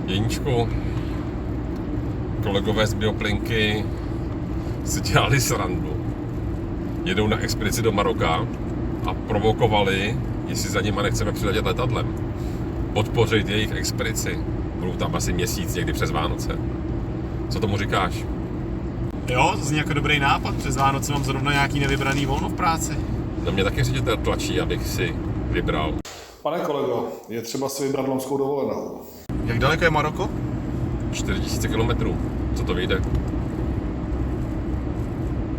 Jeníčku, kolegové z Bioplinky si dělali srandu. Jedou na expedici do Maroka a provokovali, jestli za nima nechceme přiletět letadlem. Podpořit jejich expedici. Budou tam asi měsíc, někdy přes Vánoce. Co tomu říkáš? Jo, to zní jako dobrý nápad. Přes Vánoce mám zrovna nějaký nevybraný volno v práci. Na mě taky ředitel tlačí, abych si vybral. Pane kolego, je třeba si vybrat lomskou dovolenou. Jak daleko je Maroko? 4000 kilometrů. Co to vyjde?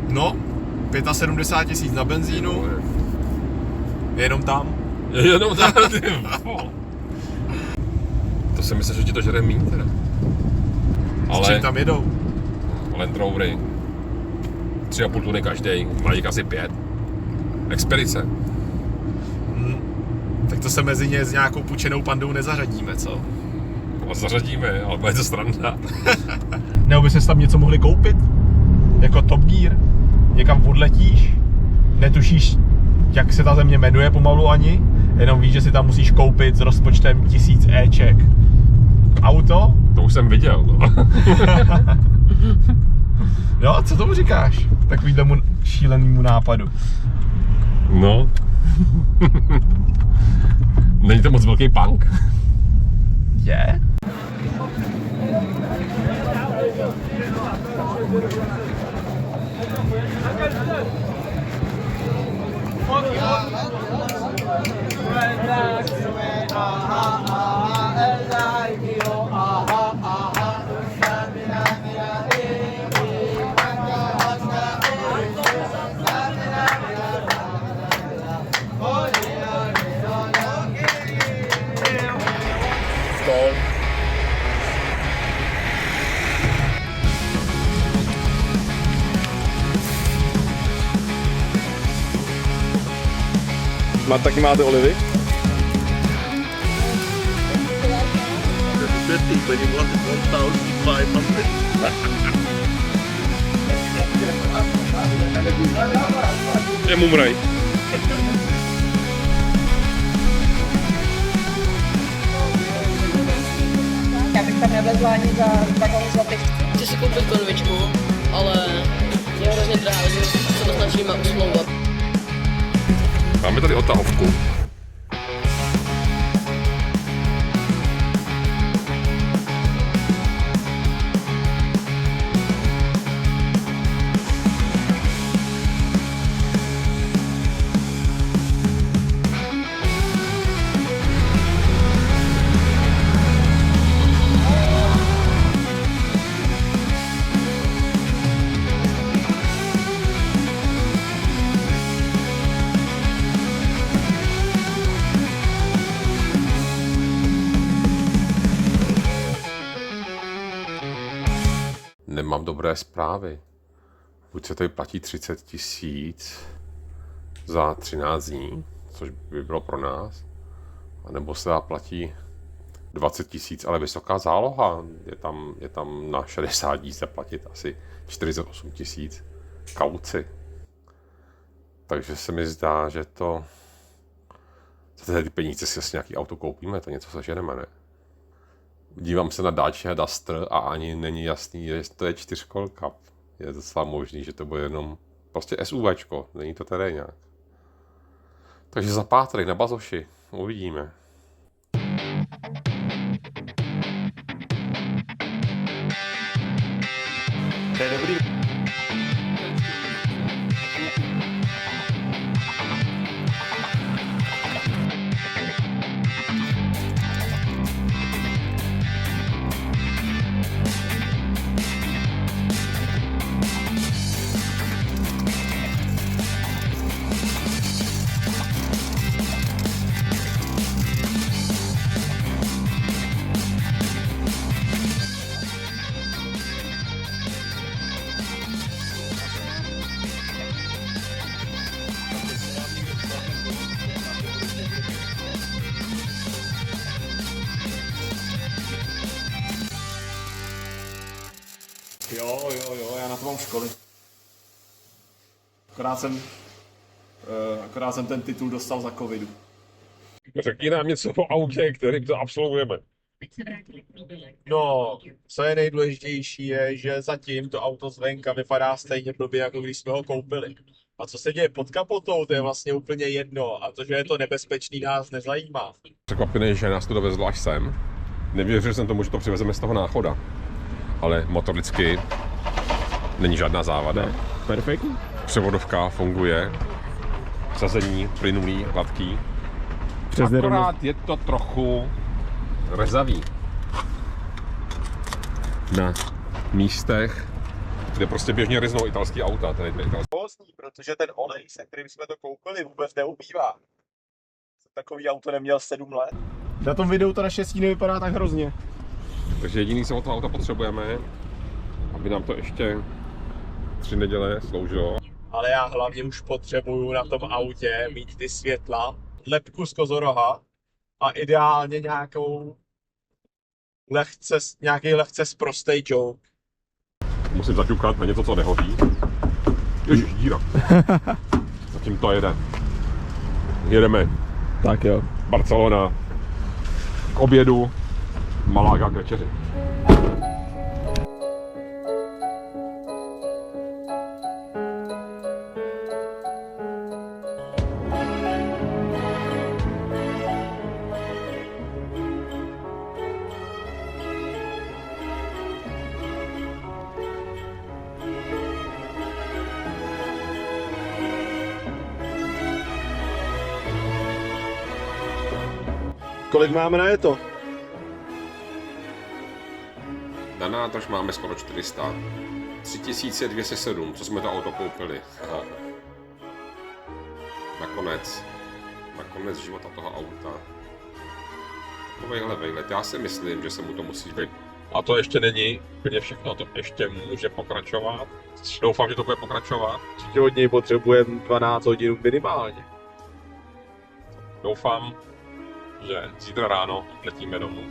No, 75 000 na benzínu. Jenom tam. Jenom tam. To si myslím, že ti to žere míň teda. S čím tam jedou? Land Rovery. 3,5 tuny každý, mají asi 5. Expedice. Tak to se mezi ně s nějakou pučenou pandou nezařadíme, co? A zařadíme, ale bude to sranda. Nebo by se tam něco mohli koupit? Jako Top Gear? Někam odletíš? Netušíš, jak se ta země jmenuje pomalu ani? Jenom víš, že si tam musíš koupit s rozpočtem 1000 éček. Auto? To už jsem viděl, no. Jo, co tomu říkáš? Takovýhlemu šílenému nápadu. No. Není to moc velký punk? Je? Taky máte olivy? Je mumraj. Já bych tam nevlezla ani za 2 zlatých. Chci si koupit konvičku, ale je hrozně drahá, takže se to snažíme usmlouvat. Máme tady odtahovku. Nemám dobré zprávy. Buď se tady platí 30 000 za 13 dní, což by bylo pro nás, anebo se dá platí 20 000, ale vysoká záloha. Je tam na 60 dní se platit asi 48 000 kauci. Takže se mi zdá, že to za ty peníze si asi nějaký auto koupíme, to něco seženeme, ne? Dívám se na Dacia Duster a ani není jasný, že to je 4kolka. Je docela možný, že to bude jenom prostě SUVčko, není to terénňák. Takže zapátrej na bazoši, uvidíme. To je dobrý. Jo, já na to mám školy. Akorát jsem ten titul dostal za covidu. Řekni nám něco o autě, kterým to absolvujeme. No, co je nejdůležitější je, že zatím to auto zvenka vypadá stejně blbě, jako když jsme ho koupili. A co se děje pod kapotou, to je vlastně úplně jedno. A to, že je to nebezpečný, nás nezajímá. Překvapený, že nás to dovezlo až sem. Nevěřil jsem tomu, že to přivezeme z toho Náchoda. Ale motoricky není žádná závada. Perfektní. Převodovka funguje. Sazení plynulý, hladký. Akorát je to trochu rezavý. Na místech, kde prostě běžně reznou italský auta. Tady Pozdní, protože ten olej, se kterým jsme to koupili, vůbec neubývá. Takový auto neměl 7 let. Na tom videu to naštěstí nevypadá tak hrozně. Takže jediný, co od toho auta potřebujeme, aby nám to ještě 3 neděle sloužilo. Ale já hlavně už potřebuju na tom autě mít ty světla, lepku z kozoroha a ideálně nějaký lehce sprostej joke. Musím zaťukat na něco, co nehoří. Ježiš, díra. Zatím to jede. Jedeme. Tak jo. Barcelona k obědu, Malaga k večeři. Kolik máme na to? Na nádrž máme skoro 400. 3207, co jsme to auto koupili. Nakonec života toho auta. Takovejhle vejlet, já si myslím, že se mu to musí být. A to ještě není úplně všechno, to ještě může pokračovat. Doufám, že to bude pokračovat. Určitě od něj potřebujeme 12 hodin minimálně. Doufám, že zítra ráno letíme domů.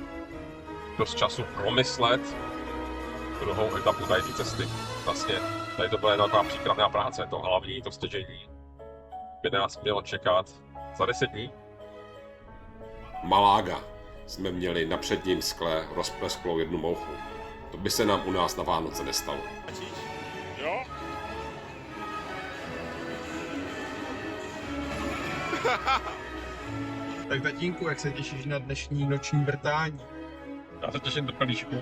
Dost času promyslet druhou etapu tady té cesty. Vlastně tady to byla jedna taková přípravná práce, to hlavní, to stěžení by nás mělo čekat za 10 dní. Malaga jsme měli na předním skle rozplesklou jednu mouchu. To by se nám u nás na Vánoce nestalo. Jo? Tak tatínku, jak se těšíš na dnešní noční vrtání? Já se těším do pelíšku.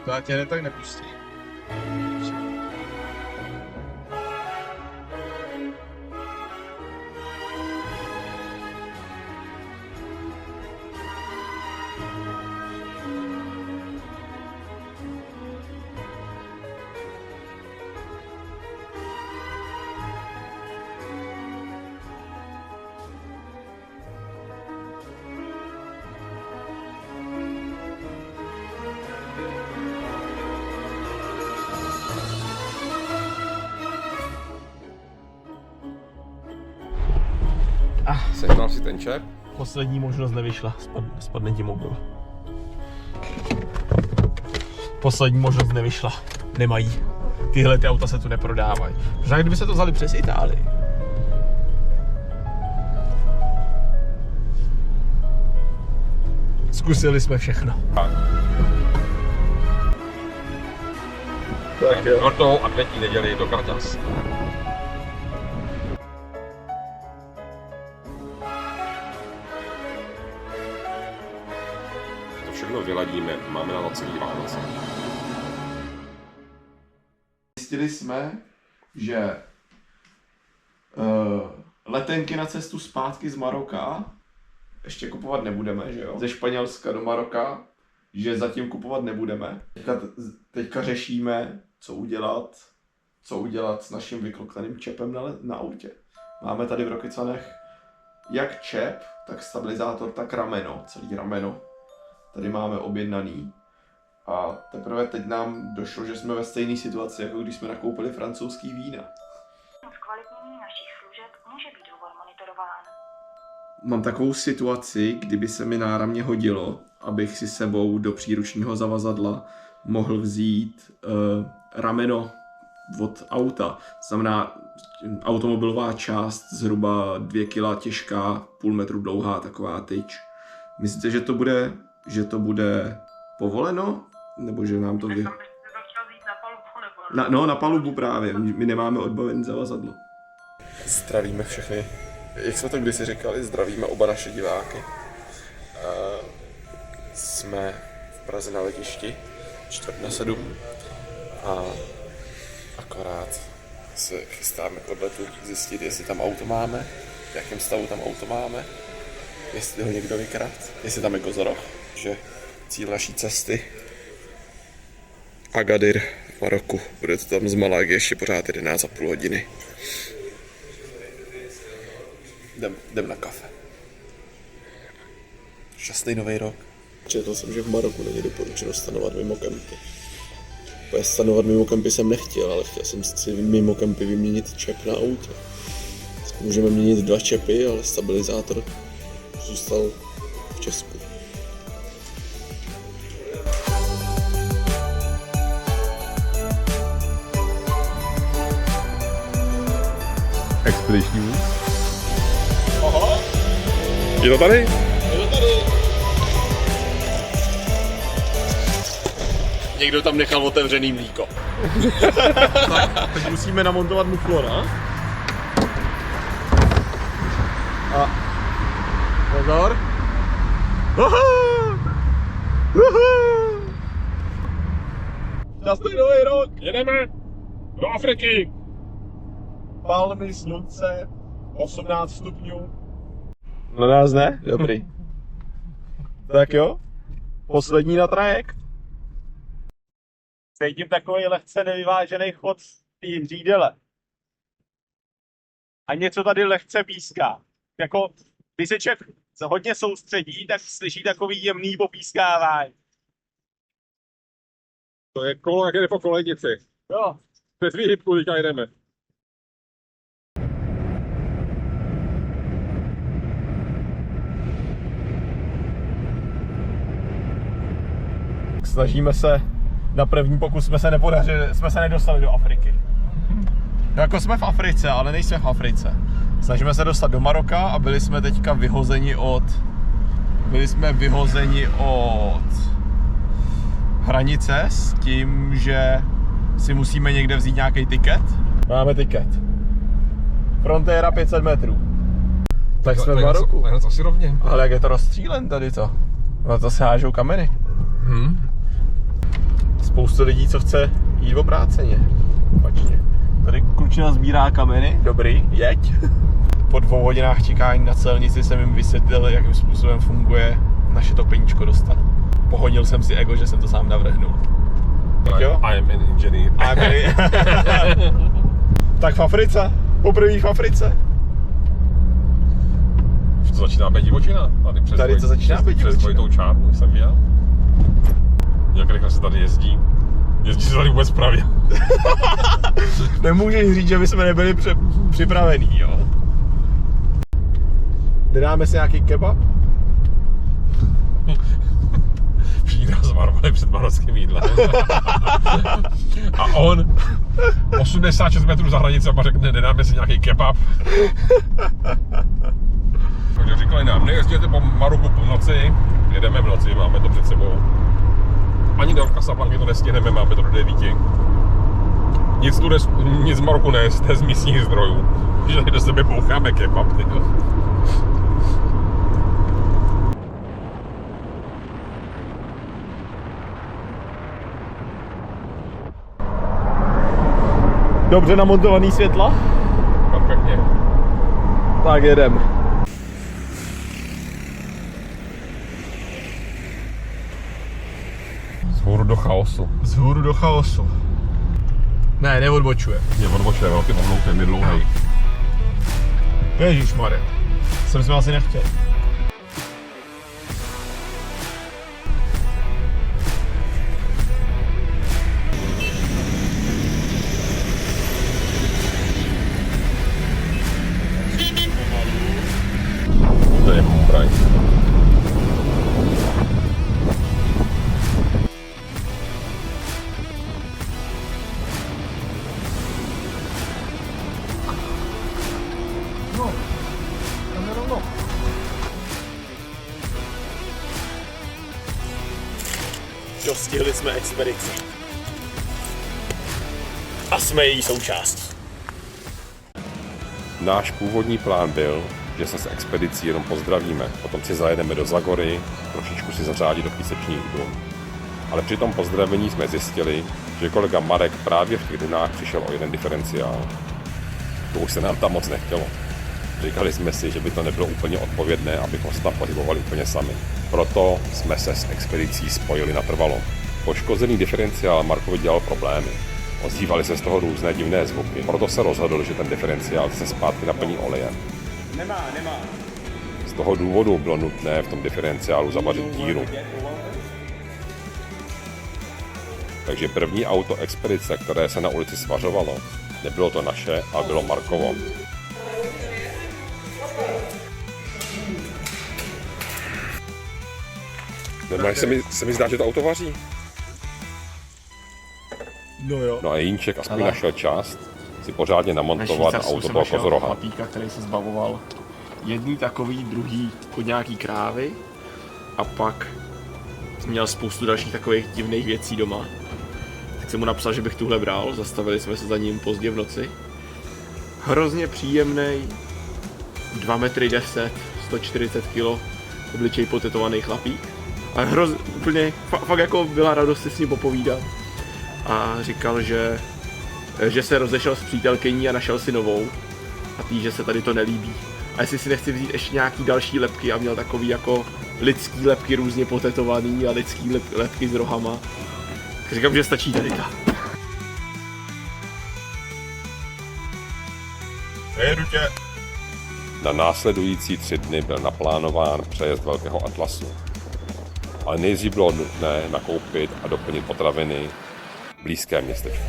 To já tě tak nepustí. Sehnal si ten čep? Poslední možnost nevyšla, spadne ti mobil. Poslední možnost nevyšla, nemají. Tyhle ty auta se tu neprodávají. Možná kdyby se to vzali přes Itálii. Zkusili jsme všechno. Tak jo. Čtvrtou adventní neděli do Karťas. To všechno vyladíme, máme na to celý Vánoce. Zjistili jsme, že letenky na cestu zpátky z Maroka ještě kupovat nebudeme, že jo? Ze Španělska do Maroka, že zatím kupovat nebudeme. Teďka řešíme, co udělat s naším vyklokleným čepem na autě. Máme tady v Rokycanech jak čep, tak stabilizátor, tak rameno, celý rameno. Tady máme objednaný. A teprve teď nám došlo, že jsme ve stejné situaci, jako když jsme nakoupili francouzský vína. Zkvalitnění našich služeb může být hovor monitorován. Mám takovou situaci, kdyby se mi náramně hodilo, abych si sebou do příručního zavazadla mohl vzít rameno od auta. Znamená automobilová část zhruba 2 kg těžká, půl metru dlouhá, taková tyč. Myslíte, že to bude že to bude povoleno, nebo že nám to vy... Tam byste to chtěl vzít na palubu, nebo? Na palubu právě, my nemáme odbavený zavazadlo. Zdravíme všechny, jak jsme to kdysi říkali, zdravíme oba naše diváky. Jsme v Praze na letišti, 6:45 a akorát se chystáme k odletu zjistit, jestli tam auto máme, v jakém stavu tam auto máme, jestli ho někdo vykradl, jestli tam je kozoroch, že cíl naší cesty Agadir v Maroku, bude to tam z Malagy ještě pořád 11,5 hodiny. Jdem na kafe. Šťastný nový rok. Četl jsem, že v Maroku není doporučeno stanovat mimo kempy. Stanovat mimo kempy jsem nechtěl, ale chtěl jsem si mimo kempy vyměnit čep na auto. Můžeme měnit 2 čepy, ale stabilizátor zůstal v Česku. Expediční vůz. Aha, Je to tady? je to tady. Někdo tam nechal otevřený mlíko. Tak, teď musíme namontovat muflor, a? A... Pozor. Šťastný nový rok! Jedeme do Afriky. Palmy, slunce, 18 stupňů. Na nás ne? Dobrý. Tak jo, poslední na trajekt. Cítím takový lehce nevyvážený chod z té řídele. A něco tady lehce píská. Jako, když se člověk hodně soustředí, tak slyší takový jemný popískávání. To je kolo, jak jde po kolejnici. Jo. Bez výhybku teďka jdeme. Snažíme se, na první pokus jsme se nedostali do Afriky. No jako jsme v Africe, ale nejsme v Africe. Snažíme se dostat do Maroka a byli jsme teďka vyhozeni od hranice s tím, že si musíme někde vzít nějaký tiket. Máme tiket. Frontéra 500 metrů. Tak jsme v Maroku. To asi rovně. Ale jak je to rozstřílen tady to? No to se hážou kameny. Spoustu lidí, co chce jít obráceně. Opačně. Tady klučina sbírá kameny. Dobrý, jeď. Po 2 hodinách čekání na celnici jsem jim vysvětlil, jakým způsobem funguje naše topeničko dostat. Pohodil jsem si ego, že jsem to sám navrhnul. Tak jo? I am an engineer. Tak v Africe. Poprvé v Africe. Už to začíná být divočina. Tady to začíná být Přes divočina. dvojitou čárnu jsem jel. Jak rychle se tady jezdí. Jezdí se tady vůbec pravě. Nemůžeš říct, že bychom nebyli připravení, jo? Nedáme si nějaký kebab? Všichni nás varovali před marockým jídlem. A on 86 metrů za hranici a řekne, nedáme si nějaký kebab. Takže říkali nám, nejezděte po Maroku po noci, jedeme v noci, máme to před sebou. Ani do Casablanky to nestihneme, máme to do 9. Nic z Maroku nejeste z místních zdrojů. Že tady do sebe boucháme kebab, tyjo. Dobře namontovaný světla? Perfektně. Tak jedem. Vzhůru do chaosu. Vzhůru do chaosu. Ne, neodbočuje. Mě odbočuje velký obloukem, je dlouhej. Ježišmarja. Jsem asi nechtěl. To je Mumbai. Dostihli jsme expedici. A jsme její součástí. Náš původní plán byl, že se s expedicí jenom pozdravíme, potom si zajedeme do Zagory, trošičku si zařádit do písečníku. Ale při tom pozdravení jsme zjistili, že kolega Marek právě v těch dunách přišel o jeden diferenciál. To už se nám tam moc nechtělo. Říkali jsme si, že by to nebylo úplně odpovědné, abychom se tam pohybovali úplně sami. Proto jsme se s expedicí spojili natrvalo. Poškozený diferenciál Markovi dělal problémy. Ozývaly se z toho různé divné zvuky, proto se rozhodl, že ten diferenciál se zpátky naplní olejem. Nemá. Z toho důvodu bylo nutné v tom diferenciálu zavařit díru. Takže první auto expedice, které se na ulici svařovalo, nebylo to naše, ale bylo Markovo. Normálně se mi zdá, že to auto vaří. No jo. No a Jinček aspoň našel čas si pořádně namontovat na auto toho kozoroha. Chlapíka, který se zbavoval jedný takový, druhý od nějaký krávy a pak měl spoustu dalších takových divných věcí doma. Tak jsem mu napsal, že bych tuhle bral, zastavili jsme se za ním pozdě v noci. Hrozně příjemný, 2,10 m, 140 kg, obličej potetovaný chlapík. A úplně, fakt jako byla radost si s ním popovídat. A říkal, že se rozešel s přítelkyní a našel si novou. A tý, že se tady to nelíbí. A jestli si nechci vzít ještě nějaký další lebky a měl takový jako lidský lebky různě potetovaný a lidský lebky s rohama. Tak říkám, že stačí tady ta. Jedu tě. Na následující 3 dny byl naplánován přejezd Velkého Atlasu. Ale nejdřív bylo nutné nakoupit a doplnit potraviny v blízkém městečku.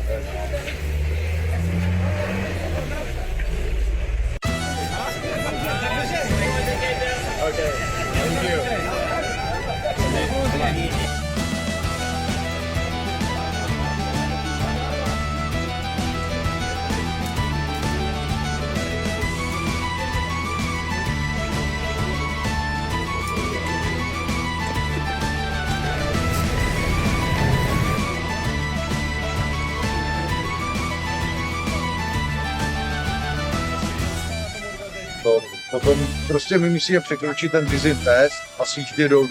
Potom prostě my musíme překročit ten vision test a sjíždět dolů.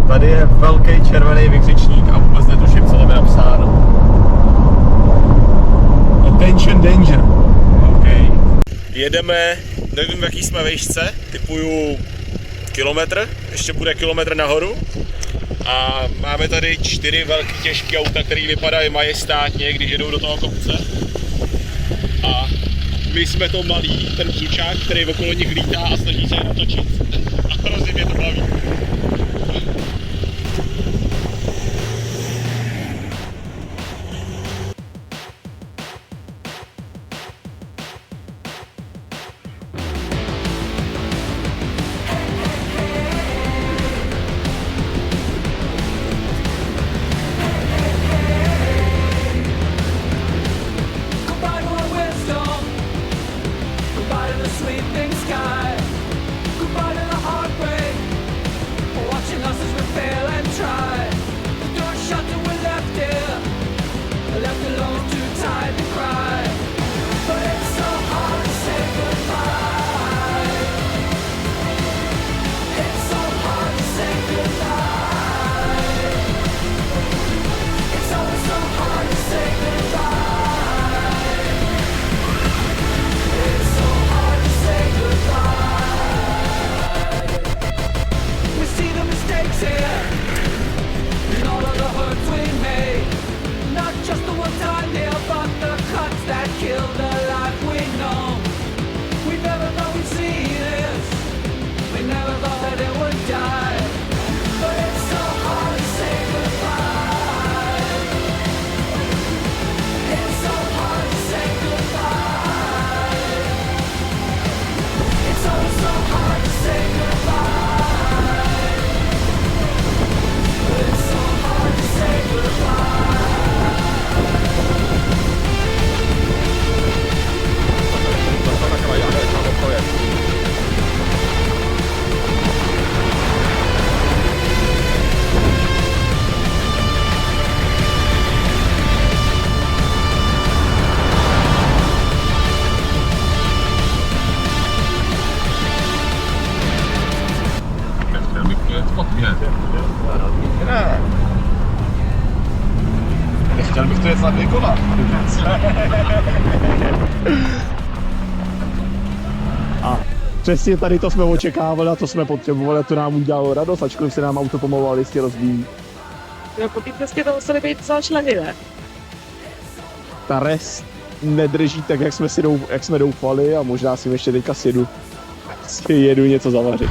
Tady je velký červený vykřičník a vůbec netuším, co tam je napsáno. Attention danger. OK. Jedeme, nevím v jaký jsme výšce, typuju kilometr, ještě bude kilometr nahoru. A máme tady 4 velký těžké auta, které vypadají majestátně, když jedou do toho kopce. A my jsme to malý, ten bzučák, který okolo nich lítá a snaží se je natočit. A hrozně mě to baví. Goodbye to the sleeping sky. Goodbye to the heartbreak. Přesně tady to jsme očekávali a to jsme potřebovali a to nám udělalo radost, ačkoliv se nám auto pomalu ale jistě rozvíjí. Jo, po té cestě to museli být začleny, ne? Ta res nedrží tak, jak jsme doufali a možná si ještě teďka jedu něco zavařit.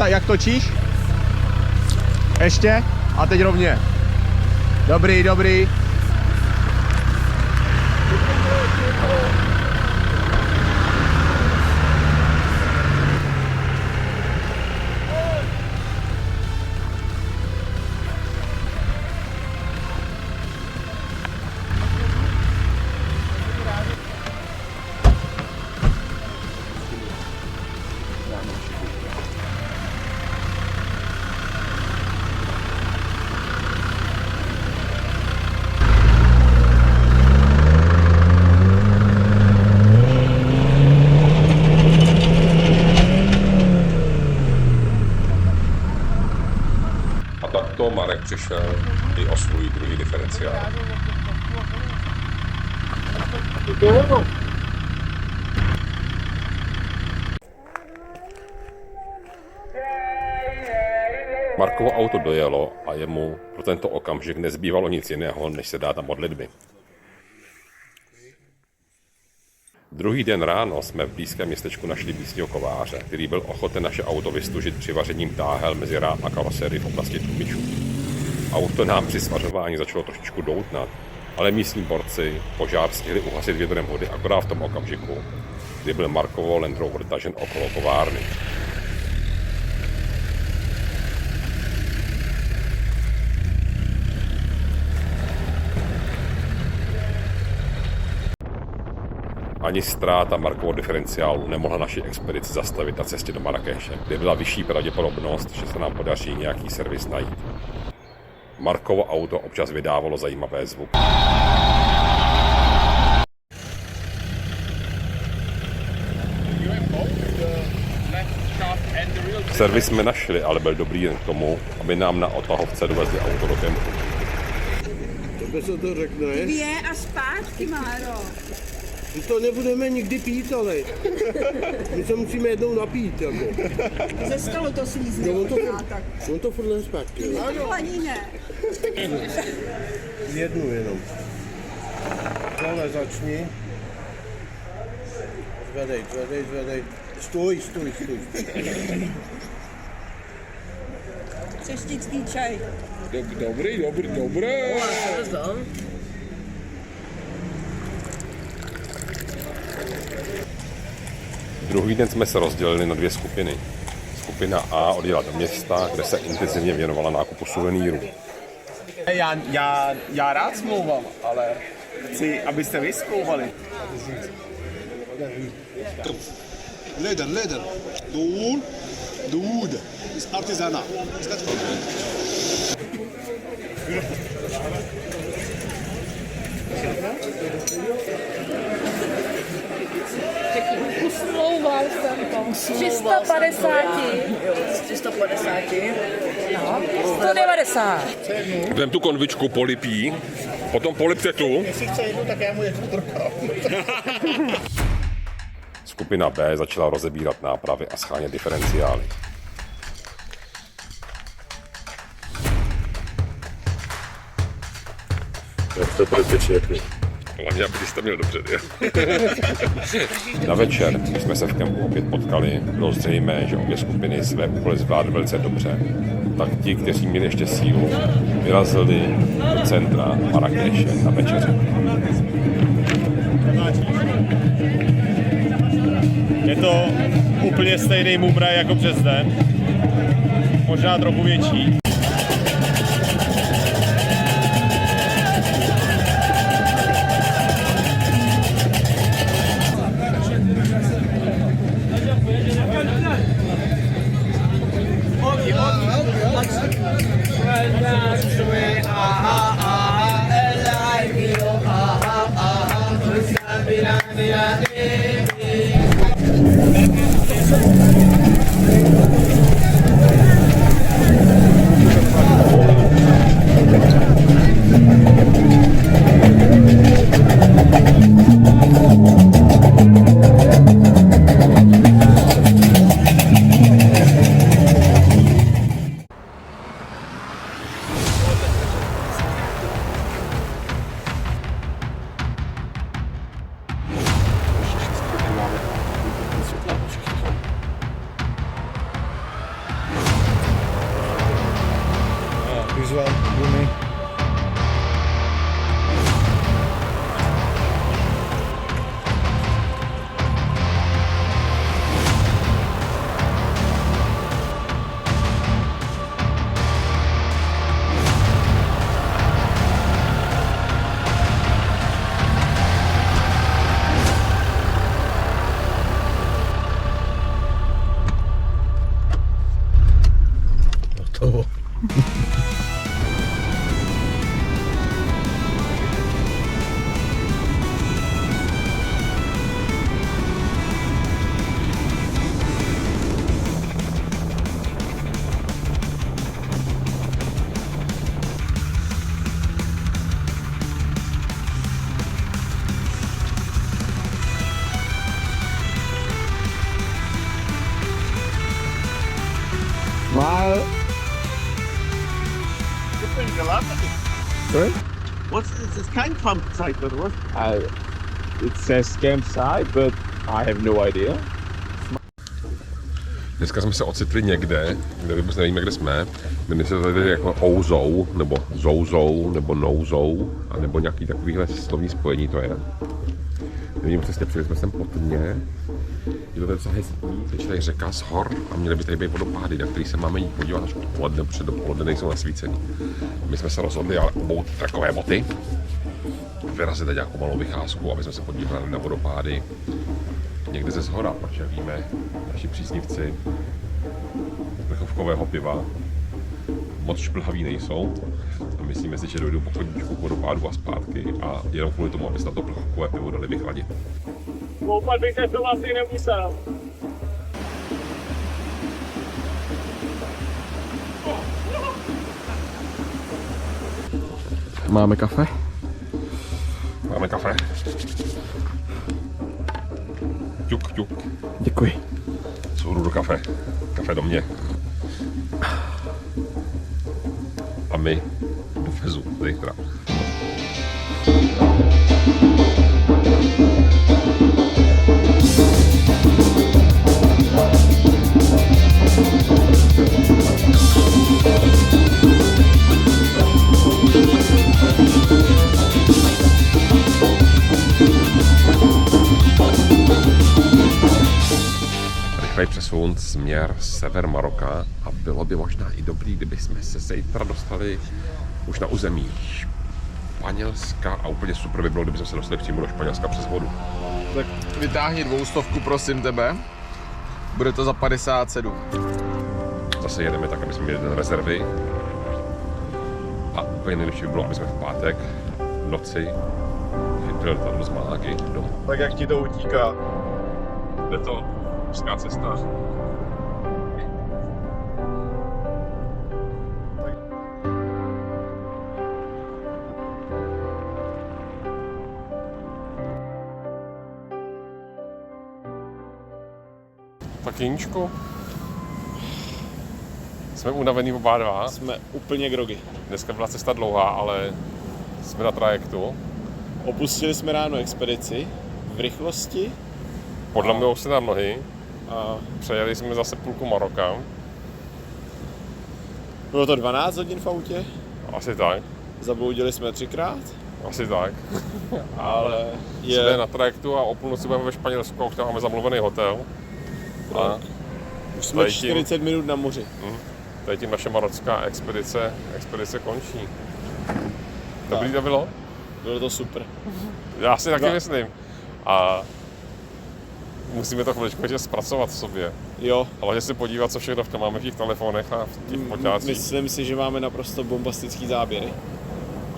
Jak točíš? Ještě? A teď rovně. Dobrý. A takto Marek přišel i o svůj druhý diferenciál. Markovo auto dojelo a jemu pro tento okamžik nezbývalo nic jiného, než se dát na modlitby. Druhý den ráno jsme v blízkém městečku našli místního kováře, který byl ochoten naše auto vystužit přivařením táhel mezi rám a karosery v oblasti tlumičů. Auto nám při svařování začalo trošičku doutnat, ale místní borci požár stihli uhasit větrem vody akorát v tom okamžiku, kdy byl Markovo Land Rover tažen okolo kovárny. Ani ztráta Markovo diferenciálu nemohla naši expedici zastavit na cestě do Marrakeše, kde byla vyšší pravděpodobnost, že se nám podaří nějaký servis najít. Markovo auto občas vydávalo zajímavé zvuky. Servis jsme našli, ale byl dobrý jen k tomu, aby nám na odtahovce dovezli auto do kempu. Tebe se to řekne? 2 a zpátky, Máro. My to nebudeme nikdy pít, ale my se musíme jednou napít, jako. Ze stolu to slízne. No, on to furt zpátky. Ano. Ne. Jednu jenom. Tohle začni. Zvedej. Stoj. Třešnický čaj. Dobrý. Druhý den jsme se rozdělili na 2 skupiny. Skupina A odjela do města, kde se intenzivně věnovala nákupu suvenýrů. Já rád smlouvám, ale chci, abyste vy smlouvali. Leder. Doud. Is artisanal. Is that Usmlouval jsem to. 350. Jo, 350. No, 190. Vem tu konvičku, polipí, potom polipte tu. Jestli chce jednu, tak já mu jednu trkám. Skupina B začala rozebírat nápravy a schánět diferenciály. To bude pěkný. Hlavně, aby jste měl dobře, jo? Na večer, když jsme se v kempu opět potkali, bylo zřejmé, že obě skupiny své úkoly zvládly velice dobře. Tak ti, kteří měli ještě sílu, vyrazili do centra Marrakeše na večeři. Je to úplně stejný mumraj jako přes den. Možná trochu větší. Sorry? What's this? It's kein campsite, or what? It says campsite, but I have no idea. Dneska jsme se ocitli někde, kde vůbec nevíme, kde jsme. Jmenuje se tady jako Ouzou, nebo Zouzou, nebo Nouzou, a nebo nějaký takovýhle slovní spojení to je. Nevím přesně, přijeli jsme sem pozdě. Je to docela hezký, teď je tady řeka z hor a měly by tady být vodopády, na který se máme jít podívat až odpoledne, protože dopoledne nejsou nasvícený. My jsme se rozhodli ale obout takové boty, vyrazit tady nějakou malou vycházku, aby jsme se podívali na vodopády někde ze zhora, protože víme, naši příznivci plechovkového piva moc šplhaví nejsou a myslíme si, že dojdou po chodníčku k vodopádu a zpátky a jenom kvůli tomu, aby se na to plechovkové pivo dali vychladit. Koupat bych se to asi nemusel. Máme kafe? Máme kafe. Ťuk, ťuk. Děkuji. Souhru do kafe. Kafe do mě. A my do Fezu zítra. Rychlej přesun směr sever Maroka a bylo by možná i dobrý, kdyby jsme se zítra dostali už na území Španělska a úplně super by bylo, kdyby jsme se dostali přímo do Španělska přes vodu. Tak vytáhni 200, prosím tebe. Bude to za 57. Zase jedeme tak, aby jsme měli rezervy. A úplně nejlepší by bylo, aby jsme v pátek v noci chytli letadlo z Málagy domů. Tak jak ti to utíká? Jde to úzká cesta. Tak Jeníčku, jsme unavený oba dva. Jsme úplně grogy. Dneska byla cesta dlouhá, ale jsme na trajektu. Opustili jsme ráno expedici v rychlosti. Podlamujou se nám nohy. A Přejeli jsme zase půlku Maroka. bylo to 12 hodin v autě. Asi tak. Zabloudili jsme 3krát. Asi tak. Ale Jsme na trajektu a o půlnoci budeme ve Španělsku a už tam máme zamluvený hotel. A už jsme 40 minut na moři. tady tím naše marocká expedice končí. Dobrý to bylo? Bylo to super. Já si taky myslím. A musíme to chviličku ještě zpracovat v sobě. Jo. Ale si podívat, co všechno v tom máme v těch telefonech a v těch poťácích. Myslím si, že máme naprosto bombastický záběry.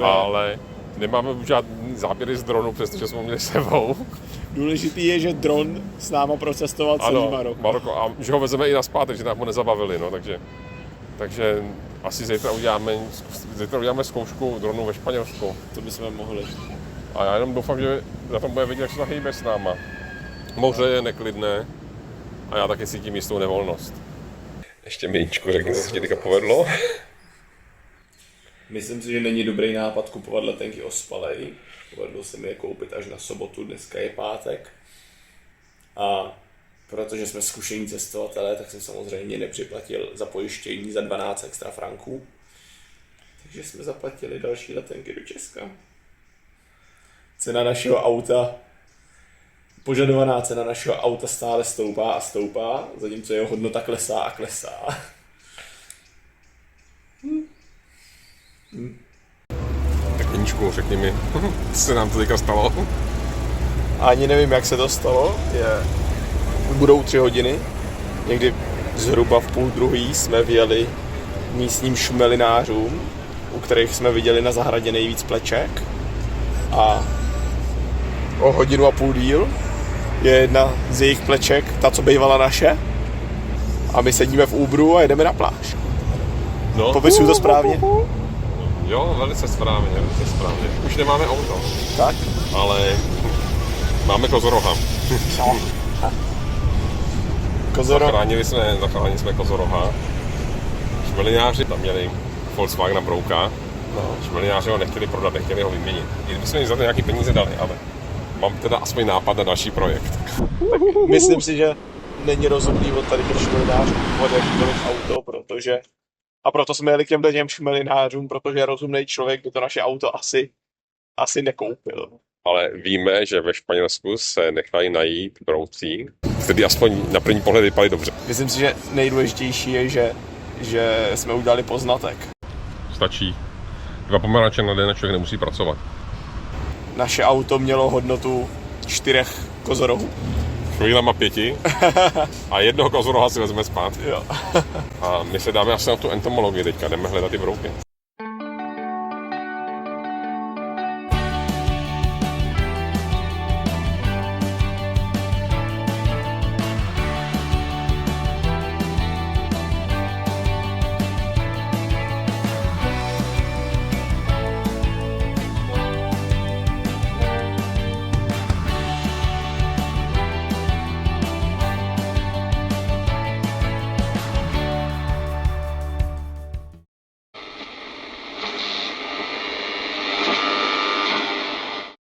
Ale nemáme žádný záběry z dronu, přestože jsme měli sebou. Důležitý je, že dron s náma procestoval celý Maroko. A že ho vezeme i nazpátek, že nám ho nezabavili, no, takže asi zítra uděláme zkoušku dronu ve Španělsku. To bychom mohli. A já jenom doufám, že na tom bude vidět, jak se to hýbe s náma. Moře je neklidné a já taky cítím jistou nevolnost. Ještě Jeníčku, řekni, co se ti teďka povedlo. Myslím si, že není dobrý nápad kupovat letenky ospalej. Povedlo se mi je koupit až na sobotu, dneska je pátek. A protože jsme zkušení cestovatelé, tak jsem samozřejmě nepřiplatil za pojištění za 12 extra franků. Takže jsme zaplatili další letenky do Česka. Cena našeho auta, požadovaná cena našeho auta stále stoupá a stoupá, zatímco jeho hodnota klesá a klesá. Tak Jeníčku, řekni mi, co se nám to teďka stalo? Ani nevím, jak se to stalo. Budou 3 hodiny. Někdy zhruba v 12:30 jsme vyjeli místním šmelinářům, u kterých jsme viděli na zahradě nejvíc pleček. A o 1,5 hodiny díl je jedna z jejich pleček, ta, co bývala naše. A my sedíme v Uberu a jedeme na pláž. No. Popisuju to správně? Jo, velice správně. Už nemáme auto. Tak. Ale máme kozoroha. Zachránili jsme kozoroha. Šmelináři tam měli Volkswagena Brouka. Šmelináři ho nechtěli prodat, nechtěli ho vyměnit. I my jsme jim za to nějaké peníze dali, ale mám teda aspoň nápad na další projekt. Myslím si, že není rozumný od tady těch šmelinářů od jakýkoliv auto, protože... A proto jsme jeli k těm šmelinářům, protože rozumný člověk by to naše auto asi nekoupil. Ale víme, že ve Španělsku se nechají najít brouci, který aspoň na první pohled vypadají dobře. Myslím si, že nejdůležitější je, že jsme udělali poznatek. Stačí 2 pomeranče na den, člověk nemusí pracovat. Naše auto mělo hodnotu 4 kozorohů. Chvíle má 5 a jednoho kozoroha si vezme zpátky. Jo. A my se dáme asi na tu entomologii teďka, jdeme hledat ty brouky.